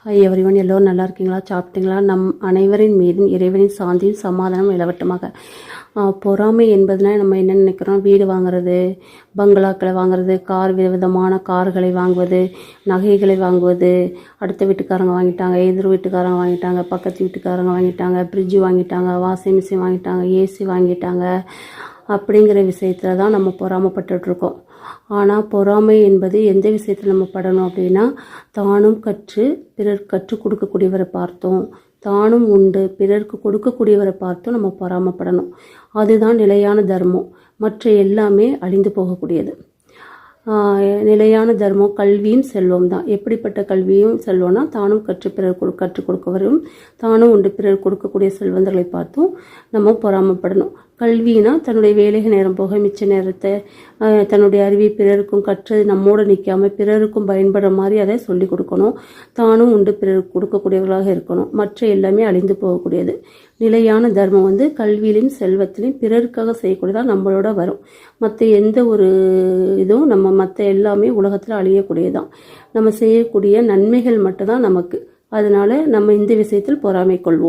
Hi everyone, எல்லோரும் நல்லா இருக்கீங்களா? சாப்பிட்டீங்களா? நம் அனைவரின் மீதும் இறைவனின் சாந்தியும் சமாதானம் நிலவட்டமாக. பொறாமை என்பதுனா நம்ம என்ன நினைக்கிறோம்? வீடு வாங்குறது, பங்களாக்களை வாங்குறது, விதவிதமான கார்களை வாங்குவது, நகைகளை வாங்குவது, அடுத்த வீட்டுக்காரங்க வாங்கிட்டாங்க, எதிர் வீட்டுக்காரங்க வாங்கிட்டாங்க, பக்கத்து வீட்டுக்காரங்க வாங்கிட்டாங்க, ஃப்ரிட்ஜு வாங்கிட்டாங்க, வாஷிங் மிஷின் வாங்கிட்டாங்க, ஏசி வாங்கிட்டாங்க, அப்படிங்கிற விஷயத்துல தான் நம்ம பொறாமப்பட்டுட்ருக்கோம். ஆனால் பொறாமை என்பது எந்த விஷயத்தில் நம்ம படணும் அப்படின்னா, தானும் கற்று பிறர் கற்றுக் கொடுக்கக்கூடியவரை பார்த்தோம், தானும் உண்டு பிறருக்கு கொடுக்கக்கூடியவரை பார்த்தும் நம்ம பொறாமப்படணும். அதுதான் நிலையான தர்மம். மற்ற எல்லாமே அழிந்து போகக்கூடியது. நிலையான தர்மம் கல்வியும் செல்வம் தான். எப்படிப்பட்ட கல்வியும் செல்வம்னா, தானும் கற்று பிறர் கற்றுக் கொடுக்கவரும், தானும் உண்டு பிறர் கொடுக்கக்கூடிய செல்வந்தர்களை பார்த்தும் நம்ம பொறாமப்படணும். கல்வினா தன்னுடைய வேலைகள் நேரம் போக மிச்ச நேரத்தை தன்னுடைய அறிவை பிறருக்கும் கற்று நம்மோடு நிற்காமல் பிறருக்கும் பயன்படுற மாதிரி அதை சொல்லிக் கொடுக்கணும். தானும் உண்டு பிறருக்கு கொடுக்கக்கூடியவர்களாக இருக்கணும். மற்ற எல்லாமே அழிந்து போகக்கூடியது. நிலையான தர்மம் கல்வியிலையும் செல்வத்திலையும் பிறருக்காக செய்யக்கூடியதாக நம்மளோட வரும். மற்ற எந்த ஒரு இதுவும் மற்ற எல்லாமே உலகத்தில் அழியக்கூடியதான். நம்ம செய்யக்கூடிய நன்மைகள் மட்டும்தான் நமக்கு. அதனால நம்ம இந்த விஷயத்தில் பொறாமை கொள்வோம்.